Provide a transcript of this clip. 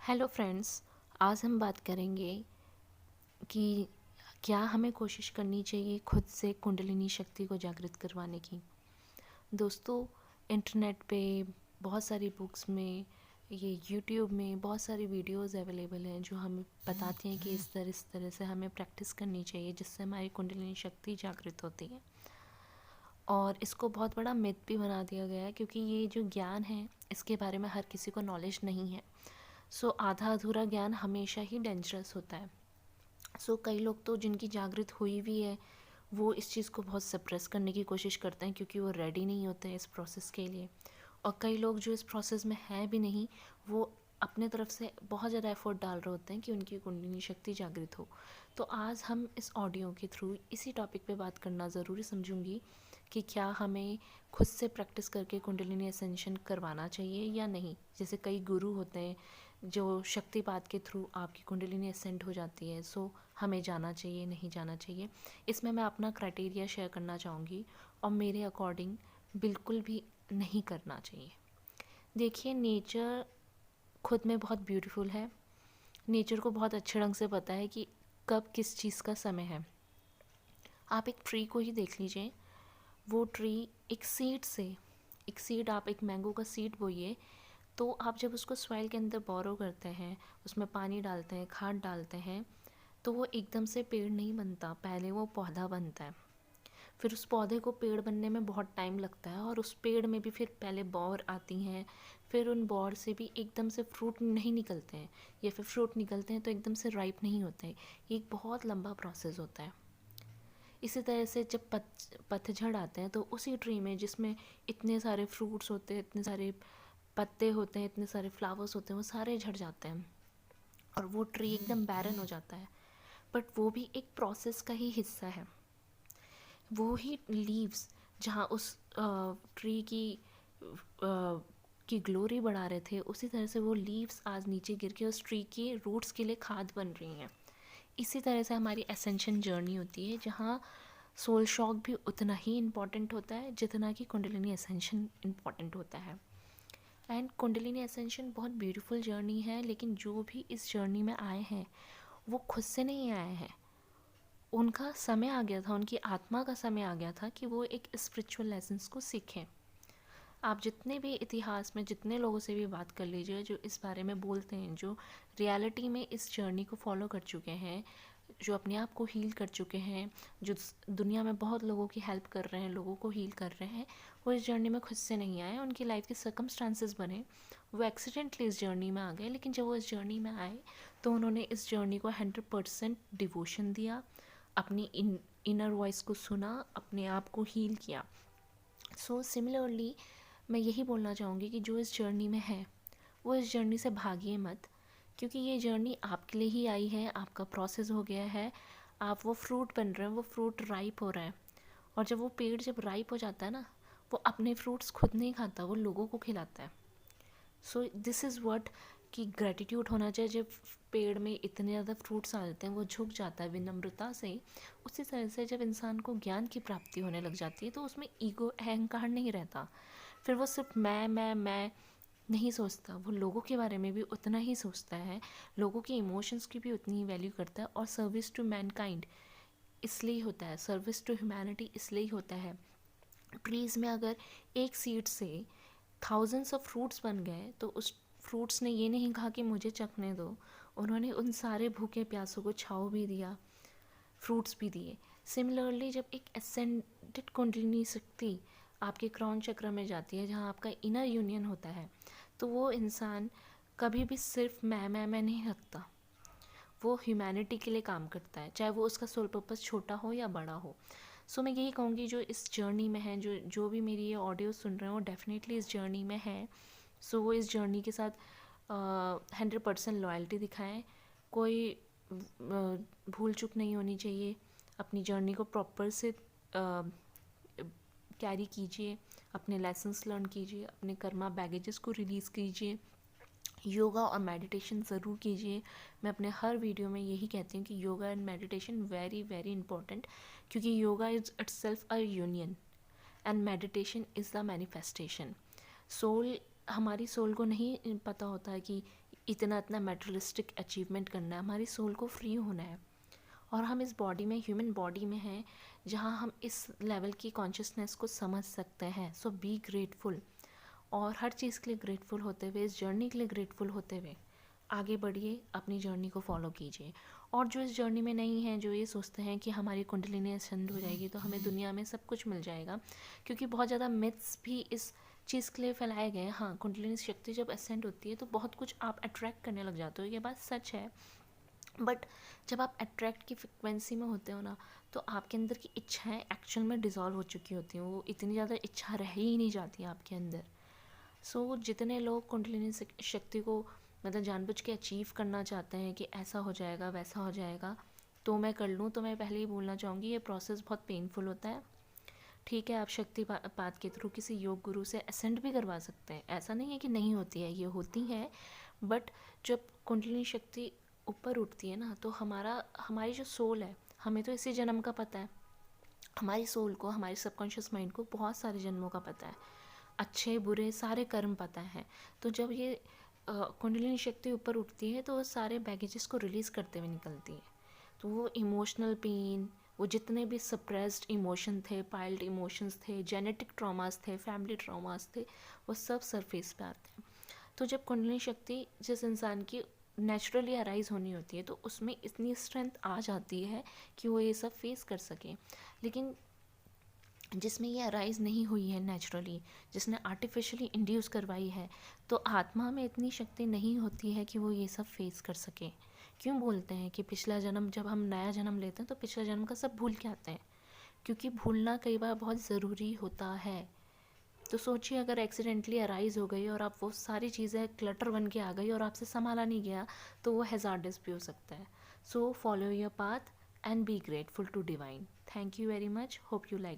Hello friends. आज हम बात करेंगे कि क्या हमें कोशिश करनी चाहिए खुद से कुंडलिनी शक्ति को जागृत करवाने की। दोस्तों, इंटरनेट पे बहुत सारी बुक्स में, ये यूट्यूब में बहुत सारी वीडियोस अवेलेबल हैं जो हमें बताती हैं कि इस तरह से हमें प्रैक्टिस करनी चाहिए जिससे हमारी कुंडलिनी शक्ति जागृत होती है। और इसको बहुत बड़ा मिथ भी बना दिया गया है क्योंकि ये जो ज्ञान है इसके बारे में हर किसी को नॉलेज नहीं है। सो आधा अधूरा ज्ञान हमेशा ही डेंजरस होता है। सो कई लोग तो जिनकी जागृत हुई भी है वो इस चीज़ को बहुत सप्रेस करने की कोशिश करते हैं क्योंकि वो रेडी नहीं होते हैं इस प्रोसेस के लिए। और कई लोग जो इस प्रोसेस में हैं भी नहीं, वो अपने तरफ से बहुत ज़्यादा एफर्ट डाल रहे होते हैं कि उनकी कुंडलिनी शक्ति जागृत हो। तो आज हम इस ऑडियो के थ्रू इसी टॉपिक पे बात करना ज़रूरी समझूंगी कि क्या हमें खुद से प्रैक्टिस करके कुंडलिनी असेंशन करवाना चाहिए या नहीं। जैसे कई गुरु होते हैं जो शक्तिपात के थ्रू आपकी कुंडलिनी असेंट हो जाती है, सो हमें जाना चाहिए नहीं जाना चाहिए। इसमें मैं अपना क्राइटेरिया शेयर करना चाहूँगी और मेरे अकॉर्डिंग बिल्कुल भी नहीं करना चाहिए। देखिए, नेचर खुद में बहुत ब्यूटीफुल है। नेचर को बहुत अच्छे ढंग से पता है कि कब किस चीज़ का समय है। आप एक ट्री को ही देख लीजिए। वो ट्री एक सीड से, एक सीड, आप एक मैंगो का सीड बोइए, तो आप जब उसको सॉइल के अंदर बोरो करते हैं, उसमें पानी डालते हैं, खाद डालते हैं, तो वो एकदम से पेड़ नहीं बनता। पहले वो पौधा बनता है, फिर उस पौधे को पेड़ बनने में बहुत टाइम लगता है और उस पेड़ में भी फिर पहले बौर आती हैं, फिर उन बौर से भी एकदम से फ्रूट नहीं निकलते हैं, या फिर फ्रूट निकलते हैं तो एकदम से राइप नहीं होते हैं। ये एक बहुत लंबा प्रोसेस होता है। इसी तरह से जब पतझड़ आते हैं तो उसी ट्री में जिसमें इतने सारे फ्रूट्स होते हैं, इतने सारे पत्ते होते हैं, इतने सारे फ्लावर्स होते हैं, वो सारे झड़ जाते हैं और वो ट्री एकदम बैरन हो जाता है। बट वो भी एक प्रोसेस का ही हिस्सा है। वो ही लीव्स जहाँ उस ट्री की ग्लोरी बढ़ा रहे थे, उसी तरह से वो लीव्स आज नीचे गिर के उस ट्री के रूट्स के लिए खाद बन रही हैं। इसी तरह से हमारी एसेंशन जर्नी होती है जहाँ सोल शॉक भी उतना ही इम्पॉर्टेंट होता है जितना कि कुंडलिनी एसेंशन इम्पॉर्टेंट होता है। एंड कुंडलिनी एसेंशन बहुत ब्यूटीफुल जर्नी है, लेकिन जो भी इस जर्नी में आए हैं वो खुद से नहीं आए हैं। उनका समय आ गया था, उनकी आत्मा का समय आ गया था कि वो एक स्पिरिचुअल लेसन्स को सीखें। आप जितने भी इतिहास में जितने लोगों से भी बात कर लीजिए जो इस बारे में बोलते हैं, जो रियलिटी में इस जर्नी को फॉलो कर चुके हैं, जो अपने आप को हील कर चुके हैं, जो दुनिया में बहुत लोगों की हेल्प कर रहे हैं, लोगों को हील कर रहे हैं, वो इस जर्नी में खुद से नहीं आए। उनकी लाइफ के सर्कमस्टांसेस बने, वो एक्सीडेंटली इस जर्नी में आ गए, लेकिन जब वो इस जर्नी में आए तो उन्होंने इस जर्नी को 100% डिवोशन दिया, अपनी इनर वॉइस को सुना, अपने आप को हील किया। सो सिमिलरली मैं यही बोलना चाहूँगी कि जो इस जर्नी में है वो इस जर्नी से भागिए मत, क्योंकि ये जर्नी आपके लिए ही आई है, आपका प्रोसेस हो गया है, आप वो फ्रूट बन रहे हैं, वो फ्रूट राइप हो रहा है। और जब वो पेड़ जब राइप हो जाता है ना, वो अपने फ्रूट्स खुद नहीं खाता, वो लोगों को खिलाता है। सो दिस इज़ व्हाट कि ग्रेटिट्यूड होना चाहिए। जब पेड़ में इतने ज़्यादा फ्रूट्स आ जाते हैं, वो झुक जाता है विनम्रता से। उसी तरह से जब इंसान को ज्ञान की प्राप्ति होने लग जाती है तो उसमें ईगो, अहंकार नहीं रहता। फिर वो सिर्फ मैं नहीं सोचता, वो लोगों के बारे में भी उतना ही सोचता है, लोगों के इमोशंस की भी उतनी ही वैल्यू करता है। और सर्विस टू मैनकाइंड इसलिए होता है, सर्विस टू ह्यूमैनिटी इसलिए होता है। ट्रीज़ में अगर एक सीड से थाउजेंड्स ऑफ फ्रूट्स बन गए तो उस फ्रूट्स ने ये नहीं कहा कि मुझे चखने दो, उन्होंने उन सारे भूखे प्यासों को छाँव भी दिया, फ्रूट्स भी दिए। सिमिलरली जब एक एसेंडेड कुंडलिनी शक्ति आपके क्राउन चक्र में जाती है जहाँ आपका इनर यूनियन होता है, तो वो इंसान कभी भी सिर्फ मैं नहीं रखता, वो ह्यूमैनिटी के लिए काम करता है, चाहे वो उसका सोल पर्पस छोटा हो या बड़ा हो। सो मैं यही कहूँगी जो इस जर्नी में है, जो जो भी मेरी ये ऑडियो सुन रहे हैं वो डेफिनेटली इस जर्नी में है। सो वो इस जर्नी के साथ 100% लॉयल्टी दिखाएं। कोई भूल चूक नहीं होनी चाहिए। अपनी जर्नी को प्रॉपर से कैरी कीजिए, अपने लेसन्स लर्न कीजिए, अपने कर्मा बैगेजेस को रिलीज़ कीजिए, योगा और मेडिटेशन ज़रूर कीजिए। मैं अपने हर वीडियो में यही कहती हूँ कि yoga and meditation very very important, क्योंकि yoga is itself a union and meditation is the manifestation. Soul, हमारी सोल को नहीं पता होता है कि इतना इतना मेटेरियलिस्टिक अचीवमेंट करना है, हमारी सोल को फ्री होना है। और हम इस बॉडी में, ह्यूमन बॉडी में हैं जहाँ हम इस लेवल की कॉन्शियसनेस को समझ सकते हैं। सो बी ग्रेटफुल, और हर चीज़ के लिए ग्रेटफुल होते हुए, इस जर्नी के लिए ग्रेटफुल होते हुए आगे बढ़िए, अपनी जर्नी को फॉलो कीजिए। और जो इस जर्नी में नहीं है, जो ये सोचते हैं कि हमारी कुंडलिनी असेंड हो जाएगी तो हमें दुनिया में सब कुछ मिल जाएगा, क्योंकि बहुत ज़्यादा मिथ्स भी इस चीज़ के लिए फैलाए गए हैं। हाँ, कुंडलिनी शक्ति जब असेंड होती है तो बहुत कुछ आप अट्रैक्ट करने लग जाते हो, ये बात सच है। बट जब आप अट्रैक्ट की फ्रिक्वेंसी में होते हो ना, तो आपके अंदर की इच्छाएं एक्चुअल में डिज़ोल्व हो चुकी होती हैं, वो इतनी ज़्यादा इच्छा रह ही नहीं जाती आपके अंदर। सो जितने लोग कुंडलिनी शक्ति को मतलब जानबूझ के अचीव करना चाहते हैं कि ऐसा हो जाएगा वैसा हो जाएगा तो मैं कर लूँ, तो मैं पहले ही बोलना चाहूँगी ये प्रोसेस बहुत पेनफुल होता है। ठीक है, आप शक्ति पात के थ्रू किसी योग गुरु से असेंड भी करवा सकते हैं, ऐसा नहीं है कि नहीं होती है, ये होती है। बट जब कुंडलिनी शक्ति ऊपर उठती है ना, तो हमारी जो सोल है, हमें तो इसी जन्म का पता है, हमारी सोल को, हमारे सबकॉन्शियस माइंड को बहुत सारे जन्मों का पता है, अच्छे बुरे सारे कर्म पता है। तो जब ये कुंडलिनी शक्ति ऊपर उठती है तो वो सारे बैगेजेस को रिलीज़ करते हुए निकलती है। तो वो इमोशनल पेन, वो जितने भी सप्रेस्ड इमोशन थे, पाइल्ड इमोशंस थे, जेनेटिक ट्रॉमास थे, फैमिली ट्रॉमास थे, वो सब सरफेस पे आते हैं। तो जब कुंडलिनी शक्ति जिस इंसान की नेचुरली अराइज होनी होती है तो उसमें इतनी स्ट्रेंथ आ जाती है कि वो ये सब फेस कर सके। लेकिन जिसमें ये अराइज नहीं हुई है नेचुरली, जिसने आर्टिफिशियली इंड्यूस करवाई है, तो आत्मा में इतनी शक्ति नहीं होती है कि वो ये सब फेस कर सके। क्यों बोलते हैं कि पिछला जन्म, जब हम नया जन्म लेते हैं तो पिछला जन्म का सब भूल के आते हैं, क्योंकि भूलना कई बार बहुत ज़रूरी होता है। तो सोचिए अगर एक्सीडेंटली अराइज हो गई और आप वो सारी चीज़ें क्लटर बन के आ गई और आपसे संभाला नहीं गया, तो वो हैज़ार्डस भी हो सकता है। So follow your path and be grateful to divine. Thank you very much, hope you like